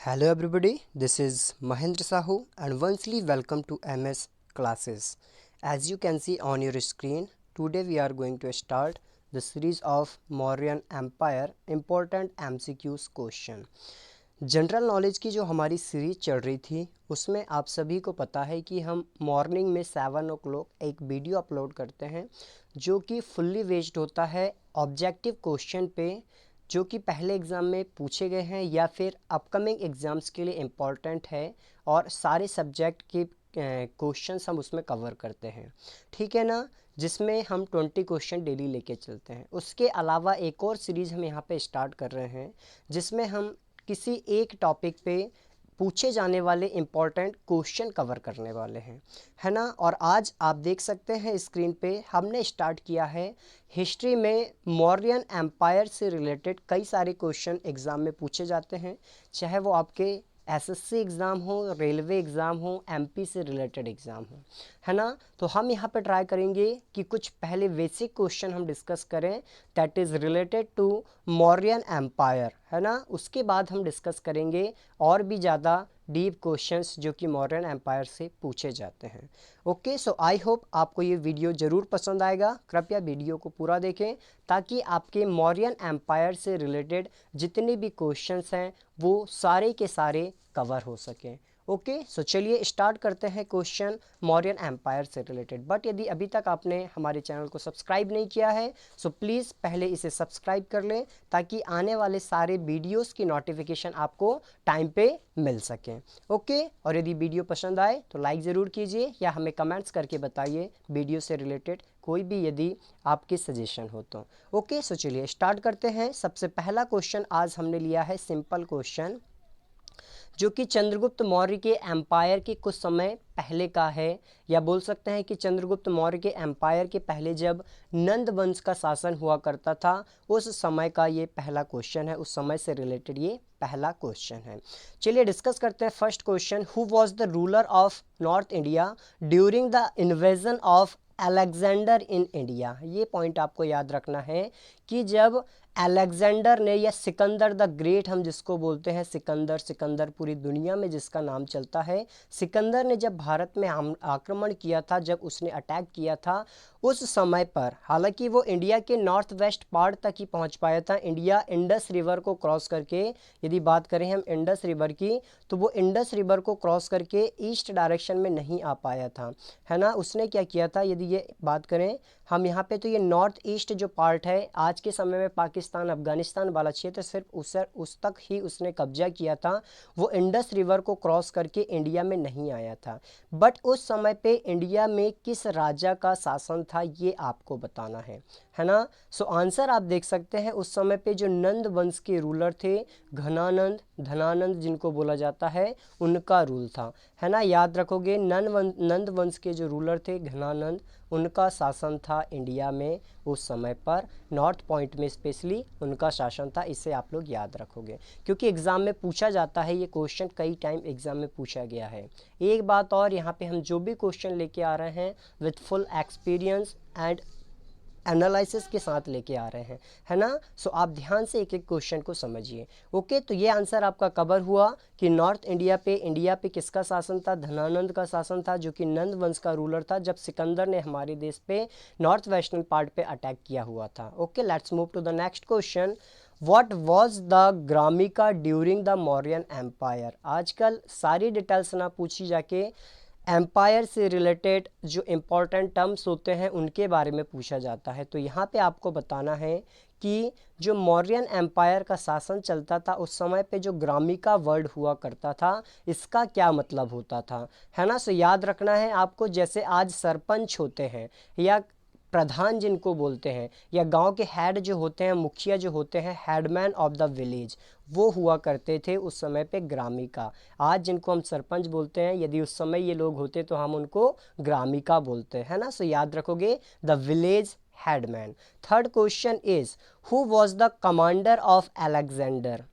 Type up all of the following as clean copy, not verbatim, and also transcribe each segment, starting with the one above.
Hello everybody, this is Mahendra Sahu and once welcome to MS classes. As you can see on your screen, today we are going to start the series of Mauryan Empire important MCQs question. General knowledge की जो हमारी series चल रही थी उसमें आप सभी को पता है कि हम मॉर्निंग में 7 o'clock एक वीडियो अपलोड करते हैं जो कि फुल्ली बेस्ड होता है ऑब्जेक्टिव क्वेश्चन पे जो कि पहले एग्ज़ाम में पूछे गए हैं या फिर अपकमिंग एग्ज़ाम्स के लिए इम्पॉर्टेंट है और सारे सब्जेक्ट के क्वेश्चंस हम उसमें कवर करते हैं, ठीक है ना। जिसमें हम 20 क्वेश्चन डेली लेके चलते हैं। उसके अलावा एक और सीरीज़ हम यहाँ पे स्टार्ट कर रहे हैं जिसमें हम किसी एक टॉपिक पे पूछे जाने वाले इम्पॉर्टेंट क्वेश्चन कवर करने वाले हैं, है ना। और आज आप देख सकते हैं स्क्रीन पे हमने स्टार्ट किया है हिस्ट्री में मौर्यन एम्पायर से रिलेटेड कई सारे क्वेश्चन एग्ज़ाम में पूछे जाते हैं, चाहे वो आपके एसएससी एग्ज़ाम हो, रेलवे एग्ज़ाम हो, एमपी से रिलेटेड एग्ज़ाम हो, है ना। तो हम यहाँ पे ट्राई करेंगे कि कुछ पहले बेसिक क्वेश्चन हम डिस्कस करें that is related to Mauryan empire, है ना। उसके बाद हम डिस्कस करेंगे और भी ज़्यादा डीप क्वेश्चंस जो कि मौर्यन एम्पायर से पूछे जाते हैं। ओके, सो आई होप आपको ये वीडियो ज़रूर पसंद आएगा। कृपया वीडियो को पूरा देखें ताकि आपके मौर्यन एम्पायर से रिलेटेड जितने भी क्वेश्चंस हैं वो सारे के सारे कवर हो सकें। ओके, सो चलिए स्टार्ट करते हैं क्वेश्चन मौर्यन एम्पायर से रिलेटेड। बट यदि अभी तक आपने हमारे चैनल को सब्सक्राइब नहीं किया है सो प्लीज़ पहले इसे सब्सक्राइब कर लें ताकि आने वाले सारे वीडियोस की नोटिफिकेशन आपको टाइम पे मिल सकें। ओके, और यदि वीडियो पसंद आए तो लाइक ज़रूर कीजिए या हमें कमेंट्स करके बताइए वीडियो से रिलेटेड कोई भी यदि आपकी सजेशन हो तो। ओके, सो चलिए स्टार्ट करते हैं। सबसे पहला क्वेश्चन आज हमने लिया है सिंपल क्वेश्चन जो कि चंद्रगुप्त मौर्य के एम्पायर के कुछ समय पहले का है, या बोल सकते हैं कि चंद्रगुप्त मौर्य के एम्पायर के पहले जब नंद वंश का शासन हुआ करता था उस समय का ये पहला क्वेश्चन है, उस समय से रिलेटेड ये पहला क्वेश्चन है। चलिए डिस्कस करते हैं first question. Who was the ruler of north India during the invasion of Alexander in India. ये पॉइंट आपको याद रखना है कि जब अलेक्जेंडर ने या सिकंदर द ग्रेट हम जिसको बोलते हैं, सिकंदर पूरी दुनिया में जिसका नाम चलता है, सिकंदर ने जब भारत में आक्रमण किया था, जब उसने अटैक किया था उस समय पर, हालांकि वो इंडिया के नॉर्थ वेस्ट पार्ट तक ही पहुंच पाया था, इंडिया इंडस रिवर को क्रॉस करके, यदि बात करें हम इंडस रिवर की तो वो इंडस रिवर को क्रॉस करके ईस्ट डायरेक्शन में नहीं आ पाया था, है ना। उसने क्या किया था, यदि ये बात करें हम यहाँ पे तो ये नॉर्थ ईस्ट जो पार्ट है आज के समय में पाकिस्तान अफगानिस्तान वाला क्षेत्र, सिर्फ उस तक ही उसने कब्जा किया था। वो इंडस रिवर को क्रॉस करके इंडिया में नहीं आया था। बट उस समय पे इंडिया में किस राजा का शासन था ये आपको बताना है ना। सो आंसर आप देख सकते हैं उस समय पे जो नंद वंश के रूलर थे, घनानंद धनानंद जिनको बोला जाता है, उनका रूल था, है ना। याद रखोगे नंद वंश के जो रूलर थे घनानंद, उनका शासन था इंडिया में उस समय पर, नॉर्थ पॉइंट में स्पेशली उनका शासन था। इसे आप लोग याद रखोगे क्योंकि एग्ज़ाम में पूछा जाता है, ये क्वेश्चन कई टाइम एग्ज़ाम में पूछा गया है। एक बात और, यहाँ पे हम जो भी क्वेश्चन लेके आ रहे हैं with full experience and analysis के साथ लेके आ रहे हैं, है ना। सो आप ध्यान से एक एक क्वेश्चन को समझिए। ओके, तो ये आंसर आपका कवर हुआ कि नॉर्थ इंडिया पे किसका शासन था, धनानंद का शासन था जो कि नंद वंश का रूलर था जब सिकंदर ने हमारे देश पे नॉर्थ वेस्टर्न पार्ट पे अटैक किया हुआ था। Okay, let's move to the next question. What was the ग्रामिका ड्यूरिंग द मौर्यन एम्पायर। आजकल सारी डिटेल्स ना पूछी जाके एम्पायर से रिलेटेड जो इम्पोर्टेंट टर्म्स होते हैं उनके बारे में पूछा जाता है। तो यहाँ पे आपको बताना है कि जो मौर्यन एम्पायर का शासन चलता था उस समय पे जो ग्रामिका वर्ड हुआ करता था इसका क्या मतलब होता था, है ना। सो याद रखना है आपको, जैसे आज सरपंच होते हैं या प्रधान जिनको बोलते हैं, या गांव के हेड जो होते हैं, मुखिया जो होते हैं, हेडमैन ऑफ द विलेज, वो हुआ करते थे उस समय पे ग्रामिका। आज जिनको हम सरपंच बोलते हैं, यदि उस समय ये लोग होते तो हम उनको ग्रामिका बोलते हैं, है ना। सो याद रखोगे the village headman. Third question is who was the commander of Alexander.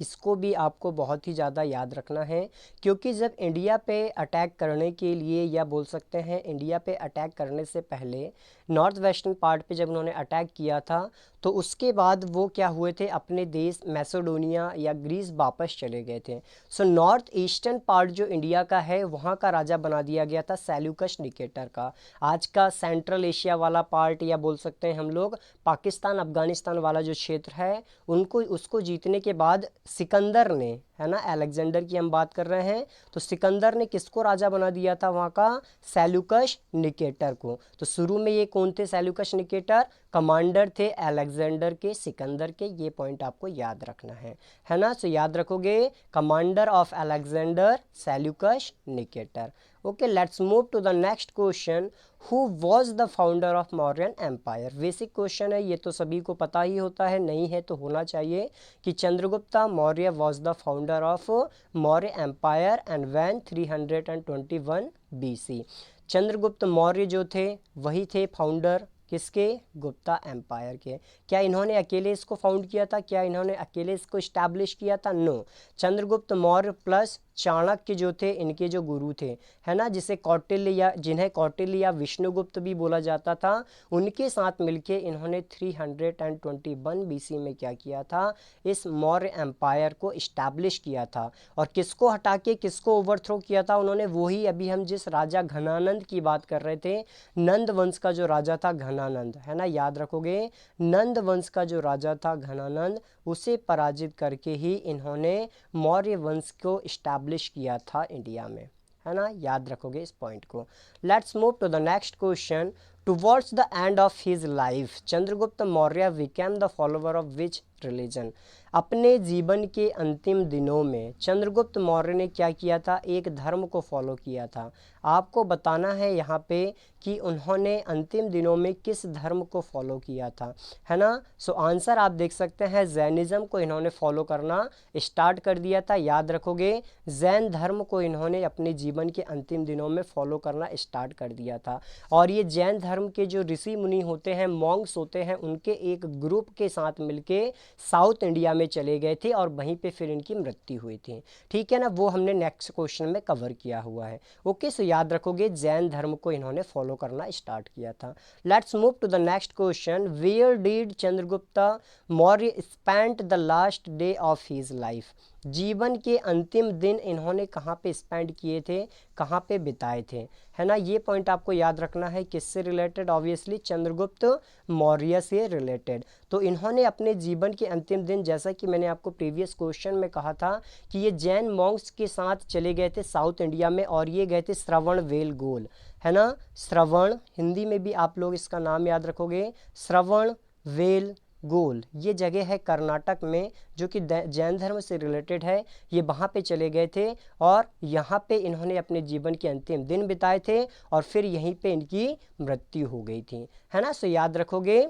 इसको भी आपको बहुत ही ज़्यादा याद रखना है, क्योंकि जब इंडिया पे अटैक करने के लिए, या बोल सकते हैं इंडिया पे अटैक करने से पहले नॉर्थ वेस्टर्न पार्ट पे जब उन्होंने अटैक किया था, तो उसके बाद वो क्या हुए थे, अपने देश मैसेडोनिया या ग्रीस वापस चले गए थे। सो नॉर्थ ईस्टर्न पार्ट जो इंडिया का है वहाँ का राजा बना दिया गया था सेल्यूकस निकेटर का। आज का सेंट्रल एशिया वाला पार्ट, या बोल सकते हैं हम लोग पाकिस्तान अफगानिस्तान वाला जो क्षेत्र है, उनको उसको जीतने के बाद सिकंदर ने, है ना, अलेक्जेंडर की हम बात कर रहे हैं, तो सिकंदर ने किसको राजा बना दिया था वहाँ का, सेल्यूकस निकेटर को। तो शुरू में ये कौन थे, सेल्यूकस निकेटर कमांडर थे अलेक्जेंडर के, सिकंदर के, ये पॉइंट आपको याद रखना है ना। सो याद रखोगे, commander of Alexander Seleucus Nicator. Okay, let's move to the next question, who was the founder of Mauryan empire. Basic question है, ये तो सभी को पता ही होता है, नहीं है तो होना चाहिए, कि Chandragupta Maurya was the founder of Maurya empire and when 321 BC। Chandragupta Maurya जो थे वही थे फाउंडर किसके, गुप्ता एम्पायर के। क्या इन्होंने अकेले इसको फाउंड किया था, क्या इन्होंने अकेले इसको इस्टेब्लिश किया था, नो। चंद्रगुप्त मौर्य प्लस चाणक्य जो थे, इनके जो गुरु थे, है ना, जिसे कौटिल्य या जिन्हें कौटिल्य या विष्णुगुप्त भी बोला जाता था, उनके साथ मिलके इन्होंने 321 BC में क्या किया था, इस मौर्य एम्पायर को इस्टेब्लिश किया था। और किसको हटा के किसको ओवरथ्रो किया था उन्होंने, वही अभी हम जिस राजा घनानंद की बात कर रहे थे, नंद वंश का जो राजा था घनानंद, है ना, याद रखोगे, नंद वंश का जो राजा था घनानंद, उसे पराजित करके ही इन्होंने मौर्य वंश को इस्टेब्लिश किया था इंडिया में, है ना, याद रखोगे इस पॉइंट को। Let's move to the next question, towards the end of his life Chandragupta Maurya became the follower of which religion. अपने जीवन के अंतिम दिनों में चंद्रगुप्त मौर्य ने क्या किया था, एक धर्म को फॉलो किया था। आपको बताना है यहाँ पे कि उन्होंने अंतिम दिनों में किस धर्म को फॉलो किया था, है ना। सो आंसर आप देख सकते हैं, जैनिज़्म को इन्होंने फॉलो करना स्टार्ट कर दिया था। याद रखोगे, जैन धर्म को इन्होंने अपने जीवन के अंतिम दिनों में फॉलो करना स्टार्ट कर दिया था। और ये जैन धर्म के जो ऋषि मुनि होते हैं, मॉन्क्स होते हैं, उनके एक ग्रुप के साथ मिलके साउथ इंडिया में चले गए थे और वहीं पे फिर इनकी मृत्यु हुई थी। ठीक है ना, वो हमने नेक्स्ट क्वेश्चन में कवर किया हुआ है। ओके, सो याद रखोगे, जैन धर्म को इन्होंने फॉलो करना स्टार्ट किया था। Let's move to the next question, where did Chandragupta Maurya spent the last day of his life. जीवन के अंतिम दिन इन्होंने कहाँ पे स्पेंड किए थे, कहाँ पे बिताए थे, है ना। ये पॉइंट आपको याद रखना है, किससे रिलेटेड, ऑब्वियसली चंद्रगुप्त मौर्य से रिलेटेड। तो इन्होंने अपने जीवन के अंतिम दिन, जैसा कि मैंने आपको प्रीवियस क्वेश्चन में कहा था, कि ये जैन मॉन्क्स के साथ चले गए थे साउथ इंडिया में, और ये गए थे श्रवण वेलगोल, है ना। श्रवण, हिंदी में भी आप लोग इसका नाम याद रखोगे, श्रवण वेल गोल, ये जगह है कर्नाटक में, जो कि जैन धर्म से रिलेटेड है। ये वहाँ पे चले गए थे और यहाँ पे इन्होंने अपने जीवन के अंतिम दिन बिताए थे, और फिर यहीं पे इनकी मृत्यु हो गई थी, है ना। सो याद रखोगे,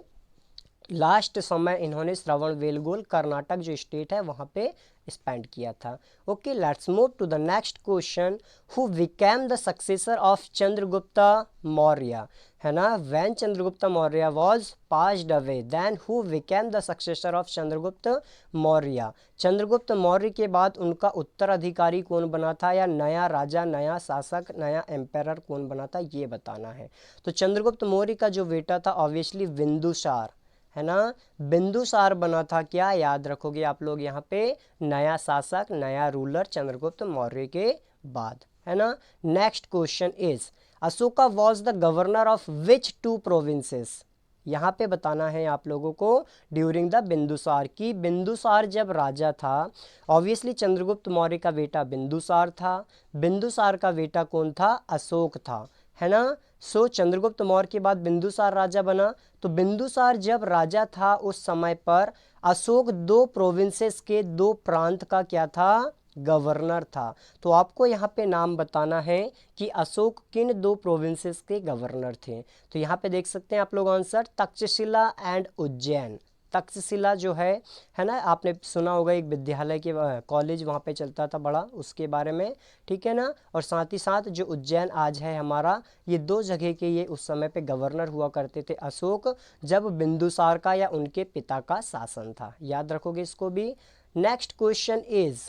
लास्ट समय इन्होंने श्रवण वेलगोल कर्नाटक जो स्टेट है वहाँ पे स्पेंड किया था। Okay, let's move to the next question, who became the successor of Chandragupta Maurya, है ना। When Chandragupta Maurya was passed away, then who became the successor of Chandragupta Maurya. Chandragupta Maurya के बाद उनका उत्तराधिकारी कौन बना था, या नया राजा, नया शासक, नया एम्पेरर कौन बना था, ये बताना है। तो चंद्रगुप्त मौर्य का जो बेटा था ऑब्वियसली बिंदुसार, है ना, बिंदुसार बना था। क्या याद रखोगे आप लोग यहाँ पे, नया शासक, नया रूलर चंद्रगुप्त मौर्य के बाद, है ना। Next question is, Ashoka was the governor of which 2 provinces. यहाँ पे बताना है आप लोगों को, ड्यूरिंग द बिंदुसार, की बिंदुसार जब राजा था, ऑब्वियसली चंद्रगुप्त मौर्य का बेटा बिंदुसार था, बिंदुसार का बेटा कौन था, अशोक था, है ना। सो चंद्रगुप्त मौर्य के बाद बिंदुसार राजा बना। तो बिंदुसार जब राजा था उस समय पर अशोक 2 प्रोविंसेस के, 2 प्रांत का क्या था, गवर्नर था। तो आपको यहाँ पे नाम बताना है कि अशोक किन 2 प्रोविंसेस के गवर्नर थे। तो यहाँ पे देख सकते हैं आप लोग आंसर, तक्षशिला एंड उज्जैन। तक्षशिला जो है ना, आपने सुना होगा, एक विद्यालय के कॉलेज वहाँ पे चलता था बड़ा, उसके बारे में, ठीक है ना। और साथ ही साथ जो उज्जैन आज है हमारा, ये 2 जगह के ये उस समय पे गवर्नर हुआ करते थे अशोक, जब बिंदुसार का या उनके पिता का शासन था। याद रखोगे इसको भी। Next question is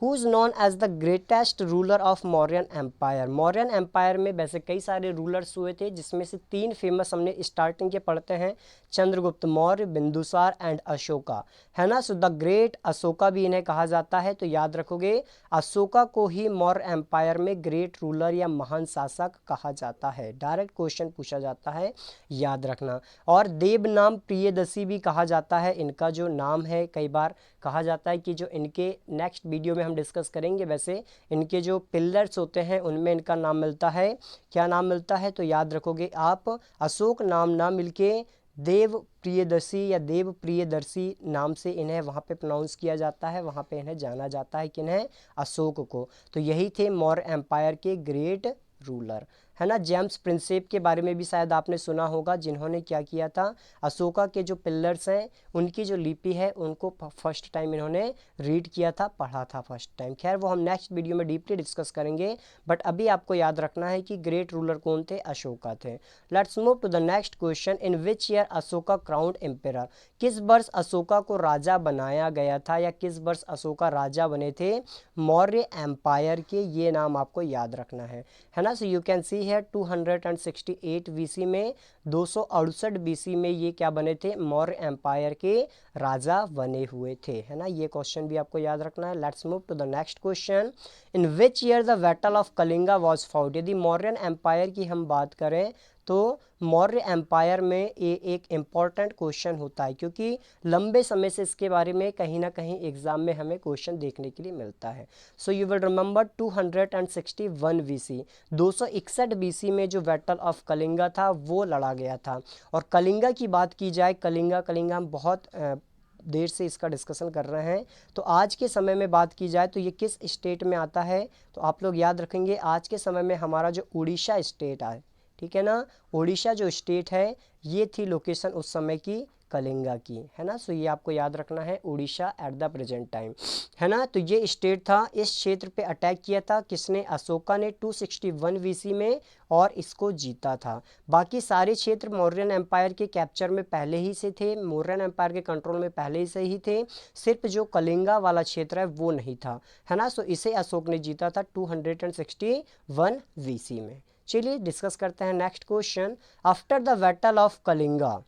who is known as the greatest ruler of Mauryan empire. Mauryan empire में वैसे कई सारे रूलर्स हुए थे, जिसमें से 3 फेमस हमने स्टार्टिंग के पढ़ते हैं, चंद्रगुप्त मौर्य, बिंदुसार एंड अशोका, है ना। सो द ग्रेट अशोका भी इन्हें कहा जाता है। तो याद रखोगे अशोका को ही मौर्य एम्पायर में ग्रेट रूलर या महान शासक कहा जाता है। डायरेक्ट क्वेश्चन पूछा जाता है, याद रखना। और देव नाम प्रियदर्शी भी कहा जाता है, इनका जो नाम है कई बार कहा जाता है कि जो इनके नेक्स्ट वीडियो में हम डिस्कस करेंगे, वैसे इनके जो पिलर्स होते हैं उनमें इनका नाम मिलता है, क्या नाम मिलता है, तो याद रखोगे आप अशोक नाम ना मिलके देव प्रियदर्शी या देव प्रियदर्शी नाम से इन्हें वहाँ पे प्रोनाउंस किया जाता है, वहाँ पे इन्हें जाना जाता है किन्हें, अशोक को। तो यही थे मौर्य एम्पायर के ग्रेट रूलर, है ना। जेम्स प्रिंसेप के बारे में भी शायद आपने सुना होगा, जिन्होंने क्या किया था, अशोका के जो पिलर्स हैं उनकी जो लिपि है उनको फर्स्ट टाइम इन्होंने रीड किया था, पढ़ा था फर्स्ट टाइम। खैर वो हम नेक्स्ट वीडियो में डीपली डिस्कस करेंगे, बट अभी आपको याद रखना है कि ग्रेट रूलर कौन थे, अशोका थे। Let's move to the next question. In which year Ashoka crowned emperor. किस वर्ष अशोका को राजा बनाया गया था, या किस वर्ष अशोका राजा बने थे मौर्य एम्पायर के, ये नाम आपको याद रखना है ना। सो यू कैन सी है 268 बीसी में, 268 बीसी में ये क्या बने थे, मौर्य एम्पायर के राजा बने हुए थे, है ना। ये क्वेश्चन भी आपको याद रखना है। Let's move to the next question. In which year the battle of Kalinga was fought. यदि मौर्यन एम्पायर की हम बात करें तो मौर्य एम्पायर में ये एक इम्पॉर्टेंट क्वेश्चन होता है, क्योंकि लंबे समय से इसके बारे में कहीं ना कहीं एग्जाम में हमें क्वेश्चन देखने के लिए मिलता है। So you will remember 261 BC, 261 BC में जो बैटल ऑफ कलिंगा था वो लड़ा गया था। और कलिंगा की बात की जाए, कलिंगा हम बहुत देर से इसका डिस्कशन कर रहे हैं, तो आज के समय में बात की जाए तो ये किस स्टेट में आता है, तो आप लोग याद रखेंगे आज के समय में हमारा जो उड़ीसा स्टेट है, ठीक है ना, उड़ीसा जो स्टेट है ये थी लोकेशन उस समय की कलिंगा की, है ना। सो ये आपको याद रखना है, Orissa at the present time, है ना। तो ये स्टेट था, इस क्षेत्र पे अटैक किया था किसने, अशोका ने 261 बीसी में, और इसको जीता था। बाकी सारे क्षेत्र मौर्यन एम्पायर के कैप्चर में पहले ही से थे, मौर्यन एम्पायर के कंट्रोल में पहले से ही थे, सिर्फ जो कलिंगा वाला क्षेत्र है वो नहीं था, है ना। सो इसे अशोक ने जीता था 261 बीसी में। चलिए डिस्कस करते हैं next question. After the battle of Kalinga,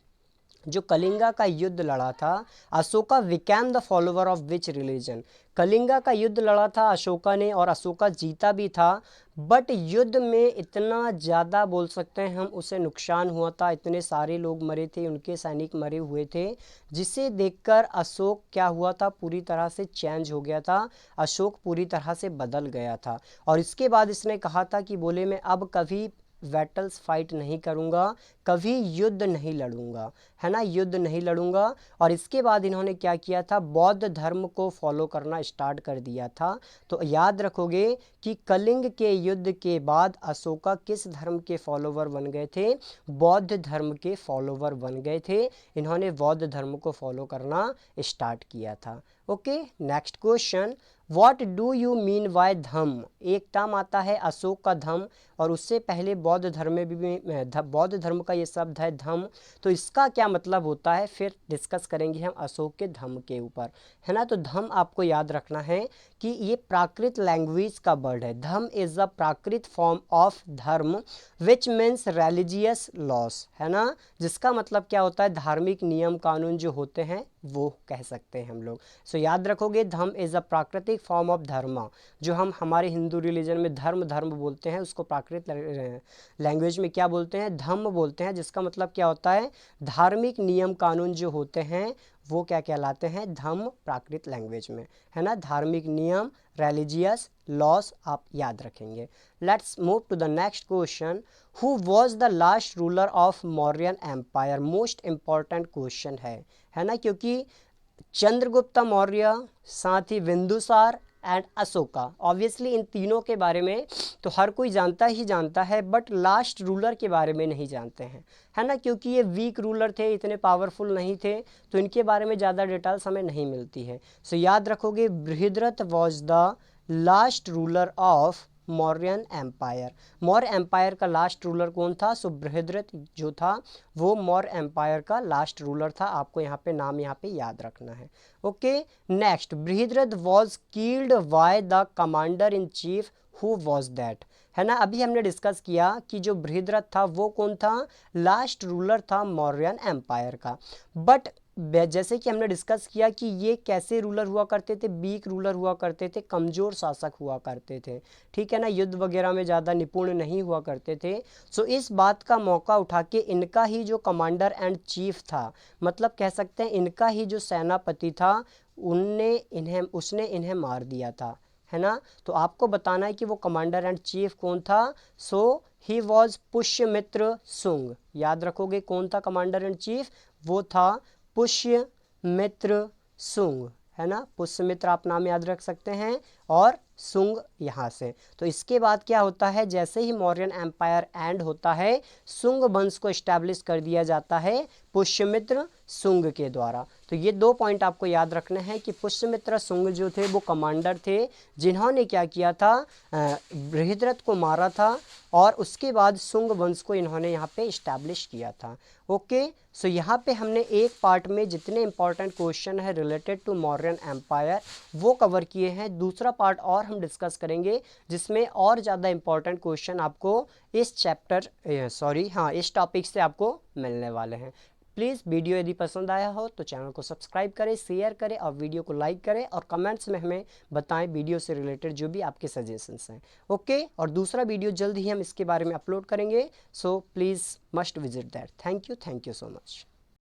जो कलिंगा का युद्ध लड़ा था, Ashoka became the follower of which religion. Kalinga का युद्ध लड़ा था अशोका ने, और अशोका जीता भी था, बट युद्ध में इतना ज़्यादा बोल सकते हैं हम उसे नुकसान हुआ था, इतने सारे लोग मरे थे, उनके सैनिक मरे हुए थे, जिसे देखकर अशोक क्या हुआ था, पूरी तरह से चेंज हो गया था, अशोक पूरी तरह से बदल गया था। और इसके बाद इसने कहा था कि बोले मैं अब कभी बैटल्स फाइट नहीं करूँगा, कभी युद्ध नहीं लड़ूंगा, है ना, युद्ध नहीं लड़ूंगा। और इसके बाद इन्होंने क्या किया था, बौद्ध धर्म को फॉलो करना स्टार्ट कर दिया था। तो याद रखोगे कि कलिंग के युद्ध के बाद अशोका किस धर्म के फॉलोवर बन गए थे, बौद्ध धर्म के फॉलोवर बन गए थे, इन्होंने बौद्ध धर्म को फॉलो करना स्टार्ट किया था। Okay, next question. What do you mean by dhamma. एक टर्म आता है अशोक का धम्म, और उससे पहले बौद्ध धर्म में भी बौद्ध धर्म का ये शब्द है धम्म, तो इसका क्या मतलब होता है फिर डिस्कस करेंगे हम अशोक के धम्म के ऊपर, है ना। तो धम्म आपको याद रखना है कि ये प्राकृत लैंग्वेज का वर्ड है। Dhamma is a Prakrit form of dharma which means religious loss, है ना, जिसका मतलब क्या होता है, धार्मिक नियम कानून जो होते हैं वो कह सकते हैं हम लोग। सो याद रखोगे धम्म इज अ प्राकृतिक फॉर्म ऑफ धर्म, जो हम हमारे हिंदू रिलीजन में धर्म बोलते हैं, उसको प्राकृत लैंग्वेज में क्या बोलते हैं, धम्म बोलते हैं, जिसका मतलब क्या होता है, धार्मिक नियम कानून जो होते हैं वो क्या कहलाते हैं, धम्म प्राकृत लैंग्वेज में, है ना, धार्मिक नियम, रिलीजियस लॉस आप याद रखेंगे। Let's move to the next question. Who was the last ruler of Mauryan empire. Most important question है ना, क्योंकि चंद्रगुप्त मौर्य, साथ ही बिंदुसार एंड अशोका, ऑब्वियसली इन तीनों के बारे में तो हर कोई जानता ही जानता है, बट लास्ट रूलर के बारे में नहीं जानते हैं, है ना, क्योंकि ये वीक रूलर थे, इतने पावरफुल नहीं थे, तो इनके बारे में ज़्यादा डिटेल्स हमें नहीं मिलती है। सो याद रखोगे Brihadratha was the last ruler of Mauryan empire. Maurya empire का लास्ट रूलर कौन था? सो बृहद्रथ जो था वो मौर्य एम्पायर का लास्ट रूलर था। आपको यहाँ पे नाम यहाँ पे याद रखना है। Okay, next, Brihadratha was killed by the commander in chief who was that, है ना। अभी हमने डिस्कस किया कि जो बृहद्रथ था वो कौन था? लास्ट रूलर था मौर्यन एम्पायर का। बट जैसे कि हमने डिस्कस किया कि ये कैसे रूलर हुआ करते थे? वीक रूलर हुआ करते थे, कमज़ोर शासक हुआ करते थे, ठीक है ना, युद्ध वगैरह में ज़्यादा निपुण नहीं हुआ करते थे। सो इस बात का मौका उठा के इनका ही जो कमांडर एंड चीफ था, मतलब कह सकते हैं इनका ही जो सेनापति था, उसने इन्हें मार दिया था, है ना। तो आपको बताना है कि वो कमांडर एंड चीफ कौन था। सो ही वॉज पुष्यमित्र सुंग। याद रखोगे कौन था कमांडर एंड चीफ? वो था पुष्यमित्र सुंग, है ना। पुष्यमित्र आप नाम याद रख सकते हैं, और सुंग यहाँ से। तो इसके बाद क्या होता है? जैसे ही मौर्यन एम्पायर एंड होता है, सुंग वंश को इस्टेब्लिश कर दिया जाता है पुष्यमित्र सुंग के द्वारा। तो ये 2 पॉइंट आपको याद रखना है कि पुष्यमित्र सुंग जो थे वो कमांडर थे, जिन्होंने क्या किया था? बृहद्रथ को मारा था, और उसके बाद सुंग वंश को इन्होंने यहाँ पे इस्टेब्लिश किया था। ओके, सो यहाँ पे हमने एक पार्ट में जितने इंपॉर्टेंट क्वेश्चन है रिलेटेड टू मौर्यन एम्पायर वो कवर किए हैं। दूसरा पार्ट और हम डिस्कस करेंगे जिसमें और ज़्यादा इंपॉर्टेंट क्वेश्चन आपको इस इस टॉपिक से आपको मिलने वाले हैं। प्लीज़ वीडियो यदि पसंद आया हो तो चैनल को सब्सक्राइब करें, शेयर करें और वीडियो को लाइक करें, और कमेंट्स में हमें बताएं वीडियो से रिलेटेड जो भी आपके सजेशंस हैं। ओके, और दूसरा वीडियो जल्द ही हम इसके बारे में अपलोड करेंगे, so please must visit that. Thank you so much.